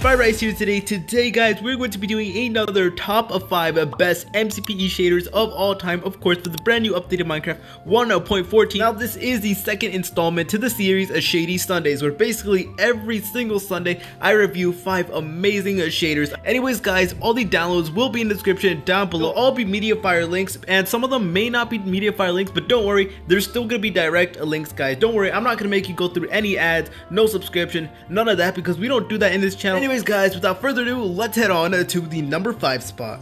Bryant here today. Today, guys, we're going to be doing another top of 5 best MCPE shaders of all time, of course, for the brand new updated Minecraft 1.14. Now, this is the second installment to the series of Shady Sundays, where basically every single Sunday I review 5 amazing shaders. Anyways, guys, all the downloads will be in the description down below. All be Mediafire links, and some of them may not be Mediafire links, but don't worry, there's still gonna be direct links, guys. Don't worry, I'm not gonna make you go through any ads, no subscription, none of that, because we don't do that in this channel. Anyways, guys, without further ado, let's head on to the number 5 spot.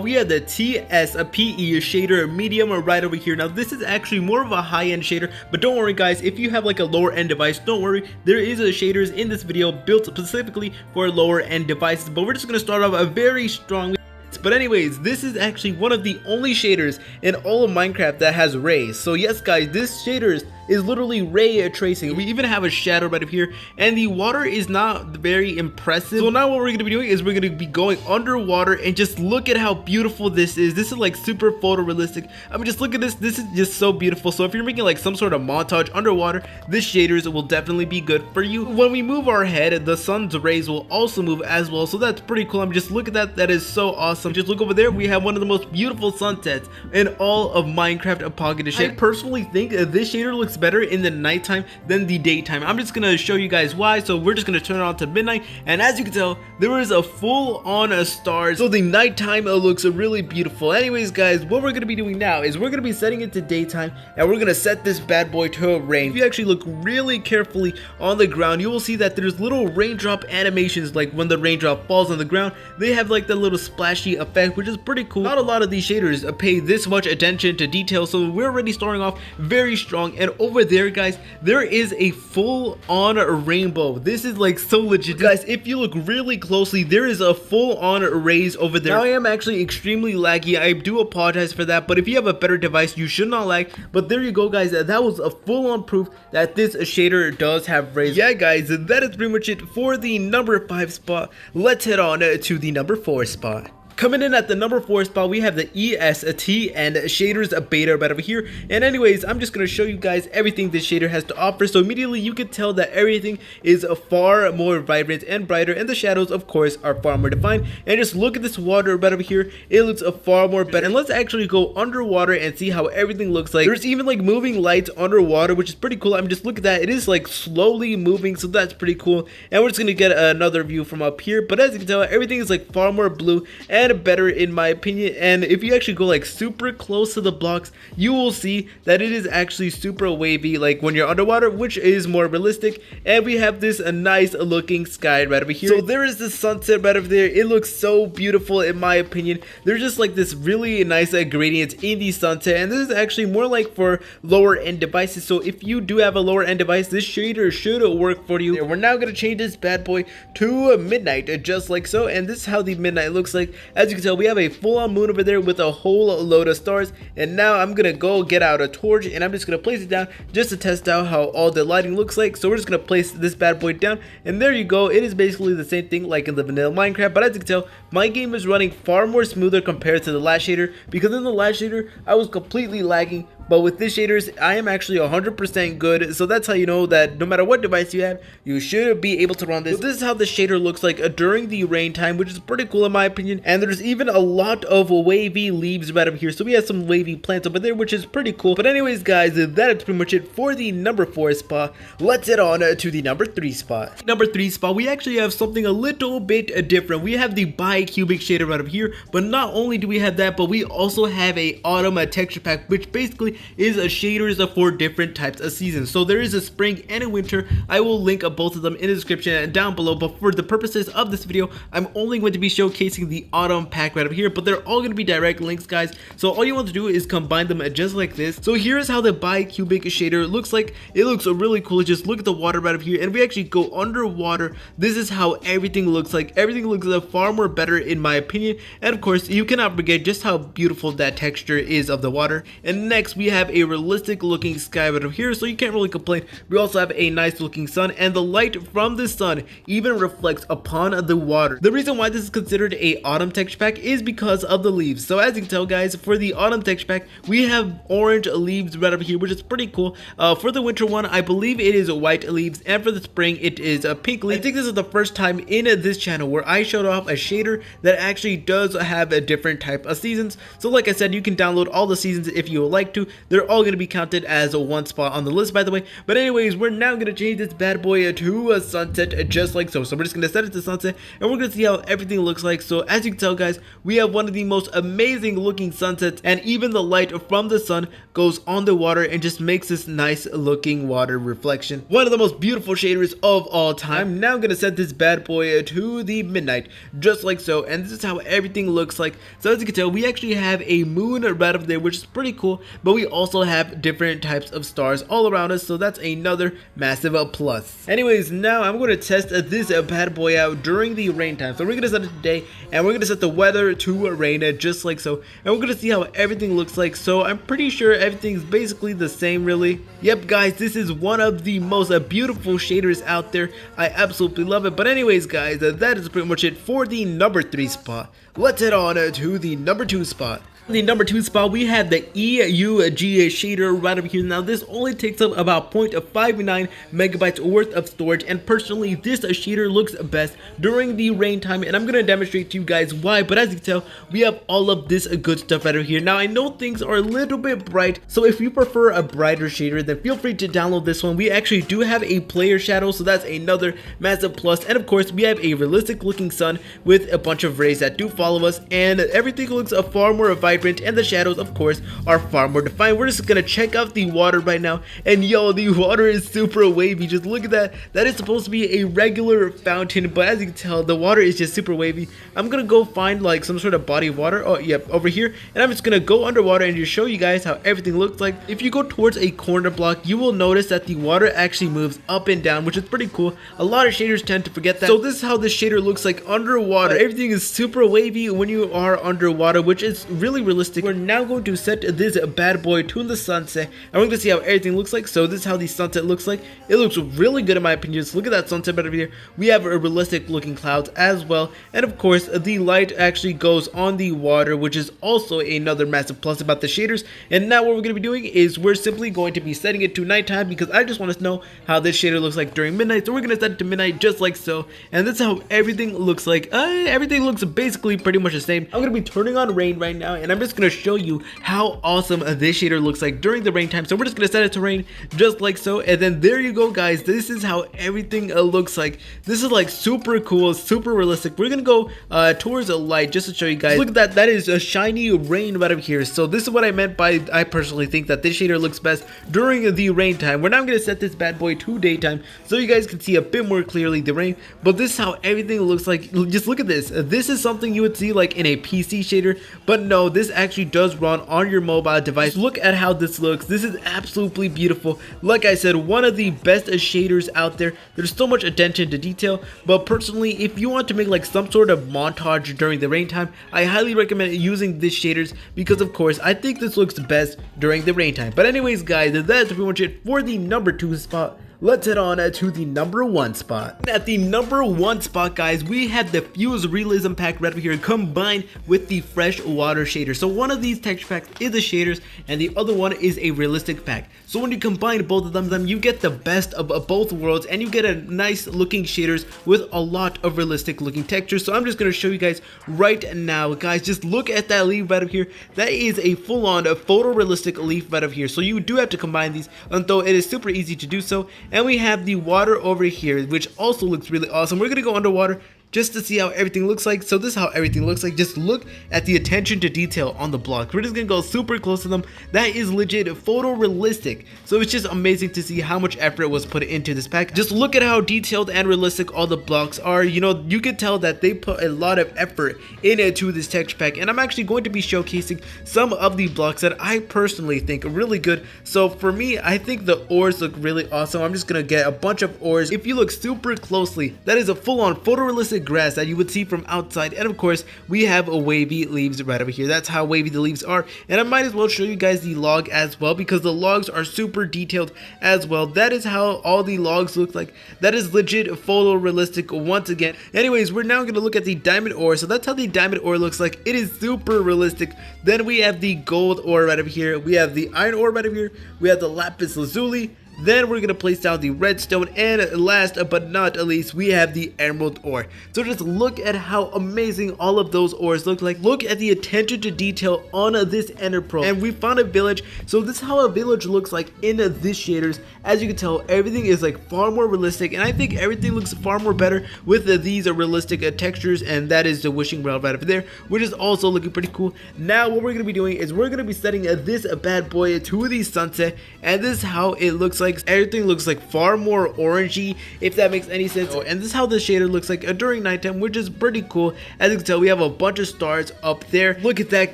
We have the TSPE shader medium right over here. Now, this is actually more of a high-end shader, but don't worry, guys, if you have like a lower-end device, don't worry, there is shaders in this video built specifically for lower-end devices, but we're just gonna start off a very strong. But anyways, this is actually one of the only shaders in all of Minecraft that has rays. So yes, guys, this shader is literally ray tracing. We even have a shadow right up here, and the water is not very impressive. So now what we're going to be doing is we're going to be going underwater, and just look at how beautiful this is. This is like super photorealistic. I mean, just look at this. This is just so beautiful. So if you're making like some sort of montage underwater, this shaders will definitely be good for you. When we move our head, the sun's rays will also move as well. So that's pretty cool. I mean, just look at that. That is so awesome. Just look over there. We have one of the most beautiful sunsets in all of Minecraft Pocket Edition. I personally think this shader looks better in the nighttime than the daytime. I'm just gonna show you guys why. So we're just gonna turn it on to midnight, and as you can tell, there is a full-on stars. So the nighttime looks really beautiful. Anyways, guys, what we're gonna be doing now is we're gonna be setting it to daytime, and we're gonna set this bad boy to rain. If you actually look really carefully on the ground, you will see that there's little raindrop animations. Like when the raindrop falls on the ground, they have like that little splashy effect, which is pretty cool. Not a lot of these shaders pay this much attention to detail, so we're already starting off very strong. And over there, guys, there is a full-on rainbow. This is like so legit, guys. If you look really closely, there is a full-on rays over there. Now, I am actually extremely laggy. I do apologize for that, but if you have a better device, you should not lag. But there you go, guys. That was a full-on proof that this shader does have rays. Yeah, guys, that is pretty much it for the number 5 spot. Let's head on to the number 4 spot. Coming in at the number 4 spot, we have the EST and shaders beta right over here. And anyways, I'm just going to show you guys everything this shader has to offer. So immediately you can tell that everything is far more vibrant and brighter, and the shadows, of course, are far more defined. And just look at this water right over here. It looks far more better. And let's actually go underwater and see how everything looks like. There's even like moving lights underwater, which is pretty cool. I mean, just look at that. It is like slowly moving, so that's pretty cool. And we're just going to get another view from up here. But as you can tell, everything is like far more blue and better in my opinion. And if you actually go like super close to the blocks, you will see that it is actually super wavy, like when you're underwater, which is more realistic. And we have this nice looking sky right over here. So there is the sunset right over there. It looks so beautiful in my opinion. There's just like this really nice gradient in the sunset, and this is actually more like for lower end devices. So if you do have a lower end device, this shader should work for you. We're now going to change this bad boy to midnight, just like so. And this is how the midnight looks like. As you can tell, we have a full-on moon over there with a whole load of stars. And now I'm gonna go get out a torch, and I'm just gonna place it down just to test out how all the lighting looks like. So we're just gonna place this bad boy down, and there you go. It is basically the same thing like in the vanilla Minecraft, but as you can tell, my game is running far more smoother compared to the last shader, because in the last shader I was completely lagging. But with this shaders, I am actually 100% good. So that's how you know that no matter what device you have, you should be able to run this. So this is how the shader looks like during the rain time, which is pretty cool in my opinion. And there's even a lot of wavy leaves right over here. So we have some wavy plants over there, which is pretty cool. But anyways, guys, that is pretty much it for the number 4 spot. Let's head on to the number 3 spot. Number 3 spot, we actually have something a little bit different. We have the BICUBIC shader right over here. But not only do we have that, but we also have a autumn texture pack, which basically is shaders for different types of seasons. So there is a spring and a winter. I will link both of them in the description down below, but for the purposes of this video, I'm only going to be showcasing the autumn pack right over here, but they're all going to be direct links, guys. So all you want to do is combine them just like this. So here's how the BICUBIC shader looks like. It looks really cool. Just look at the water right over here, and we actually go underwater. This is how everything looks like. Everything looks far more better in my opinion. And of course, you cannot forget just how beautiful that texture is of the water. And next we have a realistic looking sky right over here, so you can't really complain. We also have a nice looking sun, and the light from the sun even reflects upon the water. The reason why this is considered a autumn texture pack is because of the leaves. So as you can tell, guys, for the autumn texture pack, we have orange leaves right over here, which is pretty cool. For the winter one, I believe it is white leaves, and for the spring, it is a pink leaf. I think this is the first time in this channel where I showed off a shader that actually does have a different type of seasons. So like I said, you can download all the seasons if you would like to. They're all going to be counted as one spot on the list, by the way. But anyways, we're now going to change this bad boy to a sunset, just like so. So we're just going to set it to sunset, and we're going to see how everything looks like. So as you can tell, guys, we have one of the most amazing looking sunsets, and even the light from the sun goes on the water and just makes this nice looking water reflection. One of the most beautiful shaders of all time. I'm now going to set this bad boy to the midnight, just like so, and this is how everything looks like. So as you can tell, we actually have a moon right up there, which is pretty cool, but we also have different types of stars all around us, so that's another massive plus. Anyways, now I'm going to test this bad boy out during the rain time. So we're going to set it today, and we're going to set the weather to rain, just like so, and we're going to see how everything looks like. So I'm pretty sure everything's basically the same, really. Yep, guys, this is one of the most beautiful shaders out there. I absolutely love it. But anyways, guys, that is pretty much it for the number 3 spot. Let's head on to the number 2 spot. The number 2 spot, we have the EUG shader right over here. Now this only takes up about 0.59 megabytes worth of storage, and personally this shader looks best during the rain time, and I'm going to demonstrate to you guys why. But as you can tell, we have all of this good stuff right over here. Now I know things are a little bit bright, so if you prefer a brighter shader, then feel free to download this one. We actually do have a player shadow, so that's another massive plus. And of course, we have a realistic looking sun with a bunch of rays that do follow us, and everything looks far more vibrant, and the shadows, of course, are far more defined. We're just gonna check out the water right now, and yo, the water is super wavy. Just look at that. That is supposed to be a regular fountain, but as you can tell, the water is just super wavy. I'm gonna go find like some sort of body of water. Oh yep, over here, and I'm just gonna go underwater and just show you guys how everything looks like. If you go towards a corner block, you will notice that the water actually moves up and down, which is pretty cool. A lot of shaders tend to forget that. So this is how this shader looks like underwater. Everything is super wavy when you are underwater, which is really realistic. We're now going to set this bad boy to the sunset, and we're going to see how everything looks like. So this is how the sunset looks like. It looks really good in my opinion. Just look at that sunset right over here. We have a realistic looking clouds as well, and of course the light actually goes on the water, which is also another massive plus about the shaders. And now what we're going to be doing is we're simply going to be setting it to nighttime, because I just want to know how this shader looks like during midnight. So we're going to set it to midnight just like so, and that's how everything looks like. Everything looks basically pretty much the same. I'm going to be turning on rain right now, and I'm just going to show you how awesome this shader looks like during the rain time. So we're just going to set it to rain just like so, and then there you go, guys. This is how everything looks like. This is like super cool, super realistic. We're going to go towards a light just to show you guys. Look at that. That is a shiny rain right over here. So this is what I meant by I personally think that this shader looks best during the rain time. We're now going to set this bad boy to daytime so you guys can see a bit more clearly the rain. But this is how everything looks like. Just look at this. This is something you would see like in a PC shader, but no, this actually does run on your mobile device. Look at how this looks. This is absolutely beautiful. Like I said, one of the best shaders out there. There's so much attention to detail, but personally, if you want to make like some sort of montage during the rain time, I highly recommend using this shaders, because of course I think this looks best during the rain time. But anyways, guys, that's pretty much it for the number 2 spot. Let's head on to the number 1 spot. At the number 1 spot, guys, we have the Fuse Realism pack right over here combined with the Fresh Water shader. So one of these texture packs is the shaders, and the other one is a realistic pack. So when you combine both of them, you get the best of both worlds, and you get a nice looking shaders with a lot of realistic looking textures. So I'm just going to show you guys right now, guys. Just look at that leaf right over here. That is a full-on photorealistic leaf right over here. So you do have to combine these, although it is super easy to do so. And we have the water over here, which also looks really awesome. We're going to go underwater just to see how everything looks like. So this is how everything looks like. Just look at the attention to detail on the blocks. We're just gonna go super close to them. That is legit photorealistic. So it's just amazing to see how much effort was put into this pack. Just look at how detailed and realistic all the blocks are. You know, you can tell that they put a lot of effort into this texture pack, and I'm actually going to be showcasing some of the blocks that I personally think are really good. So for me, I think the ores look really awesome. I'm just gonna get a bunch of ores. If you look super closely, that is a full-on photorealistic the grass that you would see from outside, and of course we have a wavy leaves right over here. That's how wavy the leaves are, and I might as well show you guys the log as well because the logs are super detailed as well. That is how all the logs look like. That is legit photorealistic once again. Anyways, we're now going to look at the diamond ore. So that's how the diamond ore looks like. It is super realistic. Then we have the gold ore right over here. We have the iron ore right over here. We have the lapis lazuli. Then we're going to place down the redstone, and last but not least, we have the emerald ore. So just look at how amazing all of those ores look like. Look at the attention to detail on this ender pearl. And we found a village. So this is how a village looks like in this shaders. As you can tell, everything is like far more realistic, and I think everything looks far more better with these realistic textures, and that is the wishing well right over there, which is also looking pretty cool. Now what we're going to be doing is we're going to be setting this bad boy to the sunset, and this is how it looks like. Everything looks like far more orangey, if that makes any sense. And this is how the shader looks like during nighttime, which is pretty cool. As you can tell, we have a bunch of stars up there. Look at that,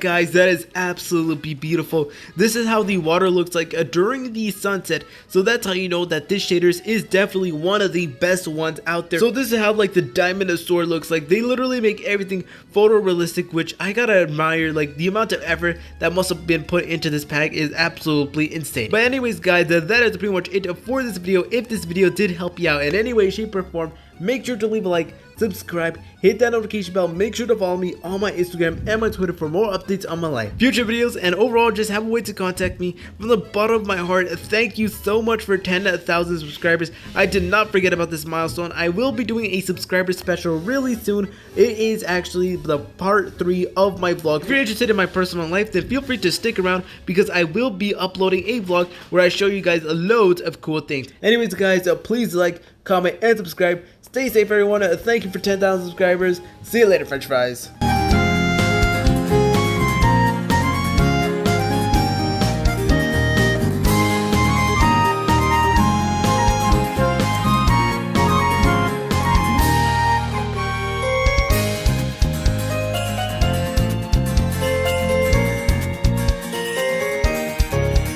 guys. That is absolutely beautiful. This is how the water looks like during the sunset. So that's how you know that this shaders is definitely one of the best ones out there. So this is how like the diamond sword looks like. They literally make everything photorealistic, which I gotta admire. Like the amount of effort that must have been put into this pack is absolutely insane. But anyways, guys, that is pretty much it for this video. If this video did help you out in any way, shape, or form, make sure to leave a like, subscribe, hit that notification bell, make sure to follow me on my Instagram and my Twitter for more updates on my life, future videos, and overall just have a way to contact me. From the bottom of my heart, thank you so much for 10,000 subscribers. I did not forget about this milestone. I will be doing a subscriber special really soon. It is actually the part 3 of my vlog. If you're interested in my personal life, then feel free to stick around because I will be uploading a vlog where I show you guys loads of cool things. Anyways, guys, please like, comment, and subscribe. Stay safe, everyone. Thank you for 10,000 subscribers. See you later, French fries.